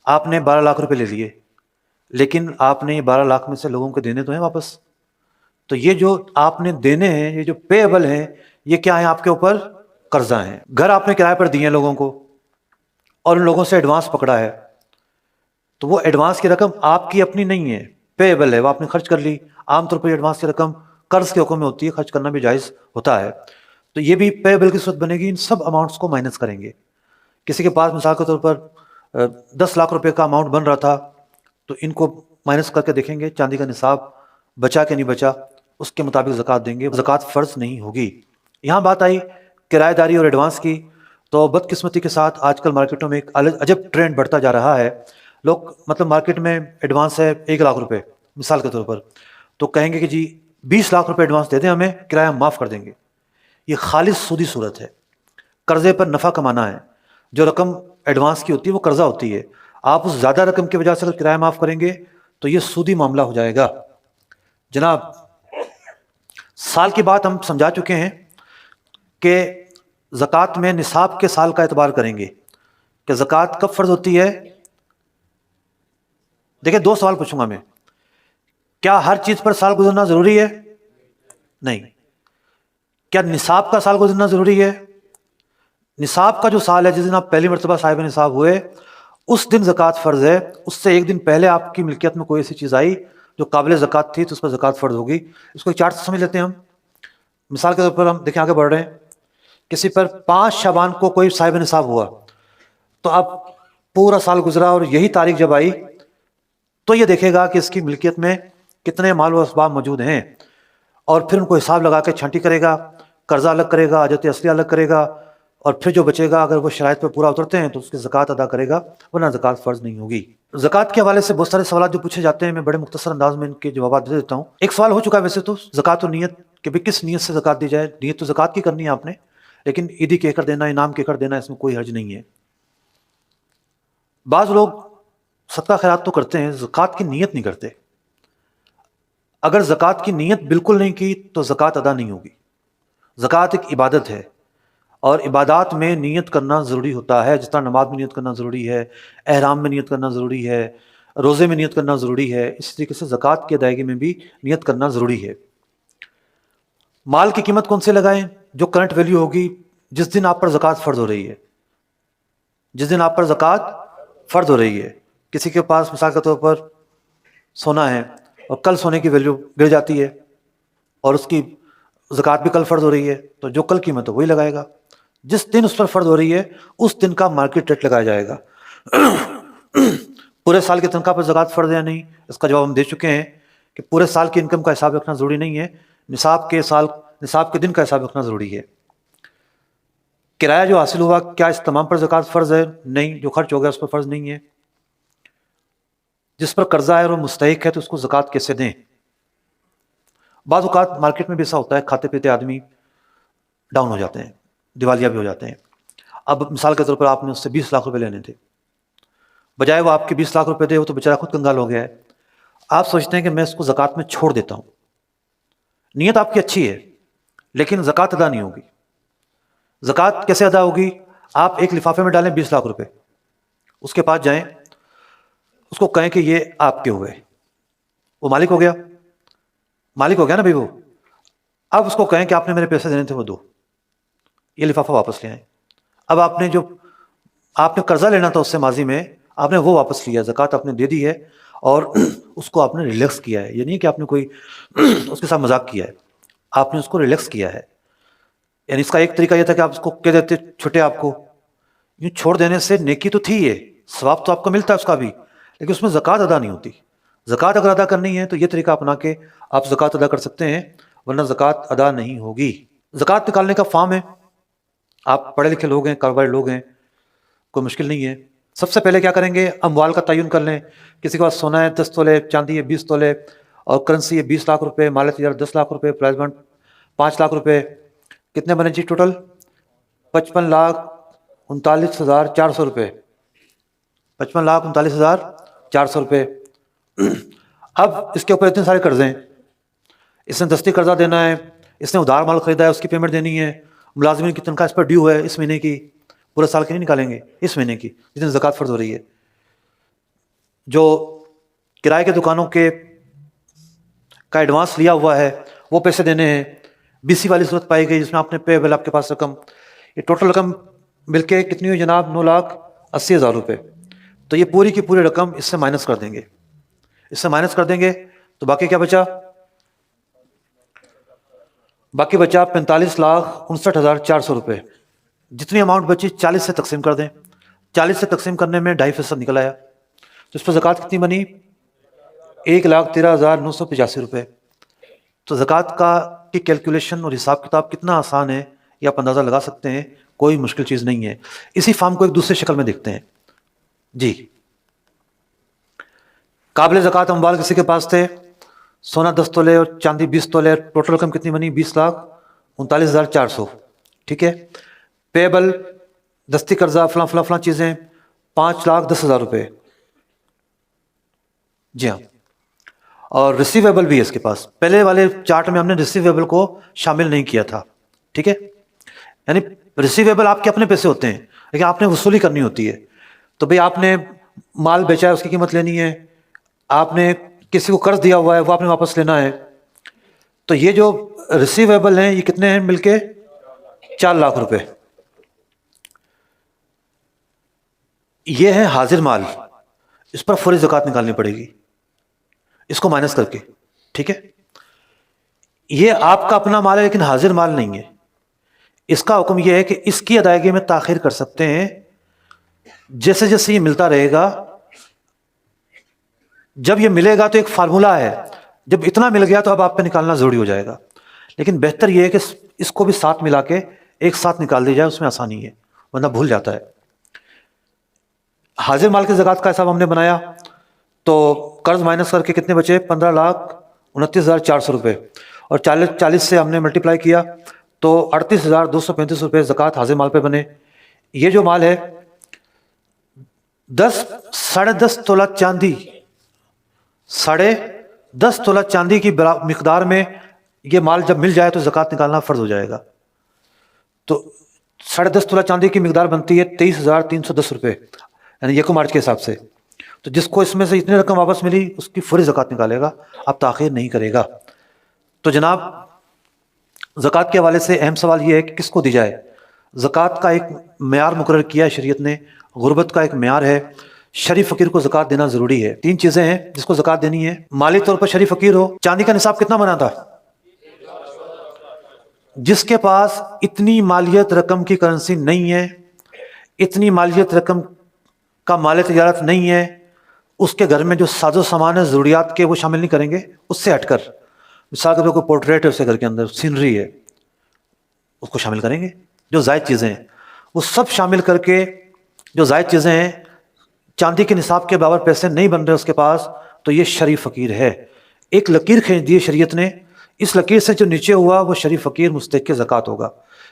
آپ نے 12 لاکھ روپے لے لیے، لیکن آپ نے یہ 12 لاکھ میں سے لوگوں کو دینے تو ہیں واپس، تو یہ جو آپ نے دینے ہیں، یہ جو پیبل ہیں، یہ کیا ہیں؟ آپ کے اوپر قرضہ ہیں۔ گھر آپ نے کرائے پر دیے ہیں لوگوں کو اور ان لوگوں سے ایڈوانس پکڑا ہے، تو وہ ایڈوانس کی رقم آپ کی اپنی نہیں ہے، پیبل ہے، وہ آپ نے خرچ کر لی۔ عام طور پر ایڈوانس کی رقم قرض کے حکم میں ہوتی ہے، خرچ کرنا بھی جائز ہوتا ہے، تو یہ بھی پیبل کی صورت بنے گی۔ ان سب اماؤنٹس کو مائنس کریں گے۔ کسی کے پاس مثال کے طور پر 10 لاکھ روپے کا اماؤنٹ بن رہا تھا، تو ان کو مائنس کر کے دیکھیں گے چاندی کا نصاب بچا کہ نہیں بچا، اس کے مطابق زکوٰۃ دیں گے، زکوٰۃ فرض نہیں ہوگی۔ یہاں بات آئی کرایہ داری اور ایڈوانس کی، تو بدقسمتی کے ساتھ آج کل مارکیٹوں میں ایک عجب ٹرینڈ بڑھتا جا رہا ہے۔ لوگ مطلب مارکیٹ میں ایڈوانس ہے 1 لاکھ روپے مثال کے طور پر، تو کہیں گے کہ جی 20 لاکھ روپے ایڈوانس دے دیں ہمیں، کرایہ ہم معاف کر دیں گے۔ یہ خالص سودی صورت ہے، قرضے پر نفع کمانا ہے۔ جو رقم ایڈوانس کی ہوتی ہے وہ قرضہ ہوتی ہے، آپ اس زیادہ رقم کی وجہ سے اگر کرایہ معاف کریں گے تو یہ سودی معاملہ ہو جائے گا۔ جناب، سال کی بات ہم سمجھا چکے ہیں کہ زکوٰۃ میں نصاب کے سال کا اعتبار کریں گے کہ زکوٰۃ کب فرض ہوتی ہے۔ دیکھیں 2 سوال پوچھوں گا میں، کیا ہر چیز پر سال گزرنا ضروری ہے؟ نہیں۔ کیا نصاب کا سال گزرنا ضروری ہے؟ نصاب کا جو سال ہے، جس دن آپ پہلی مرتبہ صاحب نصاب ہوئے، اس دن زکوٰۃ فرض ہے۔ اس سے 1 دن پہلے آپ کی ملکیت میں کوئی ایسی چیز آئی جو قابل زکوٰۃ تھی تو اس پر زکوٰۃ فرض ہوگی. اس کو ایک چارٹ سے سمجھ لیتے ہیں ہم. مثال کے طور پر ہم دیکھیں آگے بڑھ رہے ہیں. کسی پر 5 شعبان کو کوئی صاحب نصاب ہوا, تو اب پورا سال گزرا اور یہی تاریخ جب آئی تو یہ دیکھے گا کہ اس کی ملکیت میں کتنے مال و اسباب موجود ہیں, اور پھر ان کو حساب لگا کے چھانٹی کرے گا, قرضہ الگ کرے گا, اجرت اصلی الگ کرے گا, اور پھر جو بچے گا اگر وہ شرائط پہ پورا اترتے ہیں تو اس کی زکوٰۃ ادا کرے گا, ورنہ زکوٰۃ فرض نہیں ہوگی. زکوٰۃ کے حوالے سے بہت سارے سوالات جو پوچھے جاتے ہیں, میں بڑے مختصر انداز میں ان کے جوابات دے دیتا ہوں. ایک سوال ہو چکا ہے ویسے تو زکوٰۃ و نیت کہ بھی کس نیت سے زکوٰۃ دی جائے. نیت تو زکوٰۃ کی کرنی ہے آپ نے, لیکن عیدی کہہ کر دینا, انعام کہہ کر دینا, اس میں کوئی حرج نہیں ہے. بعض لوگ صدقہ خیرات تو کرتے ہیں, زکوٰۃ کی نیت نہیں کرتے. اگر زکوٰۃ کی نیت بالکل نہیں کی تو زکوٰۃ ادا نہیں ہوگی. زکوٰۃ ایک عبادت ہے, اور عبادات میں نیت کرنا ضروری ہوتا ہے. جس طرح نماز میں نیت کرنا ضروری ہے, احرام میں نیت کرنا ضروری ہے, روزے میں نیت کرنا ضروری ہے, اسی طریقے سے زکوٰۃ کی ادائیگی میں بھی نیت کرنا ضروری ہے. مال کی قیمت کون سے لگائیں؟ جو کرنٹ ویلیو ہوگی جس دن آپ پر زکوٰۃ فرض ہو رہی ہے. جس دن آپ پر زکوٰۃ فرض ہو رہی ہے. کسی کے پاس مثال کے طور پر سونا ہے اور کل سونے کی ویلیو گر جاتی ہے اور اس کی زکوٰۃ بھی کل فرض ہو رہی ہے, تو جو کل قیمت ہے وہی لگائے گا. جس دن اس پر فرض ہو رہی ہے اس دن کا مارکیٹ ریٹ لگایا جائے گا. پورے سال کی تنخواہ پر زکوٰۃ فرض ہے یا نہیں, اس کا جواب ہم دے چکے ہیں کہ پورے سال کی انکم کا حساب رکھنا ضروری نہیں ہے, نصاب کے دن کا حساب رکھنا ضروری ہے. کرایہ جو حاصل ہوا کیا اس تمام پر زکوٰۃ فرض ہے؟ نہیں, جو خرچ ہو گیا اس پر فرض نہیں ہے. جس پر قرضہ ہے اور وہ مستحق ہے تو اس کو زکوٰۃ کیسے دیں؟ بعض اوقات مارکیٹ میں بھی ایسا ہوتا ہے, کھاتے پیتے آدمی ڈاؤن ہو جاتے ہیں, دیوالیہ بھی ہو جاتے ہیں. اب مثال کے طور پر آپ نے اس سے 20 لاکھ روپے لینے تھے, بجائے وہ آپ کے 20 لاکھ روپے دے, وہ تو بیچارہ خود کنگال ہو گیا ہے. آپ سوچتے ہیں کہ میں اس کو زکوٰۃ میں چھوڑ دیتا ہوں. نیت آپ کی اچھی ہے لیکن زکوٰۃ ادا نہیں ہوگی. زکوٰۃ کیسے ادا ہوگی؟ آپ ایک لفافے میں ڈالیں 20 لاکھ روپے, اس کے پاس جائیں, اس کو کہیں کہ یہ آپ کے ہوئے, وہ مالک ہو گیا نا بھائی وہ. اب اس کو کہیں کہ آپ نے میرے پیسے دینے تھے وہ دو, یہ لفافہ واپس لے آئیں. اب آپ نے قرضہ لینا تھا اس سے ماضی میں, آپ نے وہ واپس لیا, زکوٰۃ آپ نے دے دی ہے, اور اس کو آپ نے ریلیکس کیا ہے. یہ نہیں کہ آپ نے کوئی اس کے ساتھ مذاق کیا ہے, آپ نے اس کو ریلیکس کیا ہے. یعنی اس کا ایک طریقہ یہ تھا کہ آپ اس کو کہہ دیتے چھوٹے, آپ کو یوں چھوڑ دینے سے نیکی تو تھی, یہ ثواب تو آپ کو ملتا ہے اس کا بھی, لیکن اس میں زکوٰۃ ادا نہیں ہوتی. زکوٰۃ اگر ادا کرنی ہے تو یہ طریقہ اپنا کے آپ زکوٰۃ ادا کر سکتے ہیں, ورنہ زکوٰۃ ادا نہیں ہوگی. زکوٰۃ نکالنے کا فارم ہے, آپ پڑھے لکھے لوگ ہیں, کاروباری لوگ ہیں, کوئی مشکل نہیں ہے. سب سے پہلے کیا کریں گے, اموال کا تعین کر لیں. کسی کے پاس سونا ہے 10 تولے, چاندی ہے 20 تولے, اور کرنسی ہے 20 لاکھ روپے, مال تجارت 10 لاکھ روپے, پرائز بانڈ 5 لاکھ روپے. کتنے بنے جی ٹوٹل؟ 55,39,400 روپے. 55,39,400 روپے. اب اس کے اوپر اتنے سارے قرضے ہیں, اس نے دستی قرضہ دینا ہے, اس نے ادھار مال خریدا ہے اس کی پیمنٹ دینی ہے, ملازمین کی تنخواہ اس پر ڈیو ہے اس مہینے کی, پورے سال کی نہیں نکالیں گے, اس مہینے کی جس دن زکوٰۃ فرض ہو رہی ہے. جو کرائے کے دکانوں کا ایڈوانس لیا ہوا ہے وہ پیسے دینے ہیں. BC والی صورت پائی گئی جس میں آپ نے پے بل آپ کے پاس رقم, یہ ٹوٹل رقم مل کے کتنی ہوئی جناب؟ 9,80,000 روپے. تو یہ پوری کی پوری رقم اس سے مائنس کر دیں گے, تو باقی کیا بچا؟ باقی بچا 45,59,400 روپے. جتنی اماؤنٹ بچی 40 سے تقسیم کر دیں. 40 سے تقسیم کرنے میں 2.5% نکل آیا, تو اس پر زکوٰۃ کتنی بنی؟ 1,13,985 روپے. تو زکوٰۃ کی کیلکولیشن اور حساب کتاب کتنا آسان ہے یہ آپ اندازہ لگا سکتے ہیں, کوئی مشکل چیز نہیں ہے. اسی فارم کو ایک دوسرے شکل میں دیکھتے ہیں جی. قابل زکوٰۃ اموال کسی کے پاس تھے, سونا 10 تولے اور چاندی 20 تولے, ٹوٹل رقم کتنی بنی؟ 20,39,400. ٹھیک ہے. پیبل دستی قرضہ فلاں فلاں فلاں چیزیں 5,10,000 روپے. جی ہاں. اور ریسیویبل بھی ہے اس کے پاس. پہلے والے چارٹ میں ہم نے ریسیویبل کو شامل نہیں کیا تھا. ٹھیک ہے. یعنی ریسیویبل آپ کے اپنے پیسے ہوتے ہیں لیکن آپ نے وصولی کرنی ہوتی ہے. تو بھئی آپ نے مال بیچا ہے, اس کی قیمت لینی ہے, آپ نے کسی کو قرض دیا ہوا ہے وہ آپ نے واپس لینا ہے. تو یہ جو ریسیویبل ہیں یہ کتنے ہیں مل کے؟ 4 لاکھ روپے. یہ ہے حاضر مال, اس پر فوری زکوٰۃ نکالنی پڑے گی. اس کو مائنس کر کے، ٹھیک ہے؟ یہ آپ کا اپنا مال ہے لیکن حاضر مال نہیں ہے. اس کا حکم یہ ہے کہ اس کی ادائیگی میں تاخیر کر سکتے ہیں جیسے جیسے یہ ملتا رہے گا. جب یہ ملے گا تو ایک فارمولہ ہے، جب اتنا مل گیا تو اب آپ پہ نکالنا ضروری ہو جائے گا. لیکن بہتر یہ ہے کہ اس کو بھی ساتھ ملا کے ایک ساتھ نکال دی جائے، اس میں آسانی ہے، ورنہ بھول جاتا ہے. حاضر مال کی زکوٰۃ کا حساب ہم نے بنایا تو قرض مائنس کر کے کتنے بچے؟ 15,29,400 روپے، اور 40 سے ہم نے ملٹیپلائی کیا تو 38,235 روپے زکوٰۃ حاضر مال پہ بنے. یہ جو مال ہے 10.5 تولہ چاندی، 10.5 تولہ چاندی کی مقدار میں یہ مال جب مل جائے تو زکوٰۃ نکالنا فرض ہو جائے گا. تو 10.5 تولہ چاندی کی مقدار بنتی ہے 23,310 روپے، یعنی 1 مارچ کے حساب سے. تو جس کو اس میں سے اتنی رقم واپس ملی اس کی فوری زکوٰۃ نکالے گا، اب تاخیر نہیں کرے گا. تو جناب زکوٰۃ کے حوالے سے اہم سوال یہ ہے کہ کس کو دی جائے. زکوٰۃ کا ایک معیار مقرر کیا ہے شریعت نے، غربت کا ایک معیار ہے. شریف فقیر کو زکوٰۃ دینا ضروری ہے. 3 چیزیں ہیں جس کو زکوٰۃ دینی ہے. مالی طور پر شریف فقیر ہو. چاندی کا نصاب کتنا بنا تھا؟ جس کے پاس اتنی مالیت رقم کی کرنسی نہیں ہے، اتنی مالیت رقم کا مال تجارت نہیں ہے، اس کے گھر میں جو ساز و سامان ہے ضروریات کے وہ شامل نہیں کریں گے. اس سے ہٹ کر مثال کے طور پر کوئی پورٹریٹ ہے اس کے گھر کے اندر، سینری ہے، اس کو شامل کریں گے. جو زائد چیزیں ہیں وہ سب شامل کر کے، جو زائد چیزیں ہیں چاندی کے نصاب کے برابر پیسے نہیں بن رہے اس کے پاس، تو یہ شریف فقیر ہے. ایک لکیر کھینچ دی ہے شریعت نے، اس لکیر سے جو نیچے ہوا وہ شریف فقیر مستحق زکوٰۃ ہوگا،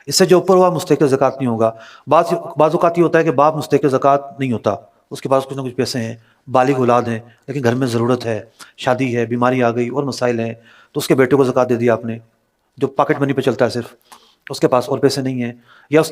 اس سے جو اوپر ہوا مستحق زکوٰۃ نہیں ہوگا. بعض اوقات یہ ہوتا ہے کہ باپ مستحق زکوٰۃ نہیں ہوتا، اس کے پاس کچھ نہ کچھ پیسے ہیں، بالغ اولاد ہیں، لیکن گھر میں ضرورت ہے، شادی ہے، بیماری آ گئی اور مسائل ہیں، تو اس کے بیٹے کو زکوٰۃ دے دیا آپ نے جو پاکٹ منی پہ چلتا ہے صرف، اس کے پاس اور پیسے نہیں ہیں، یا اس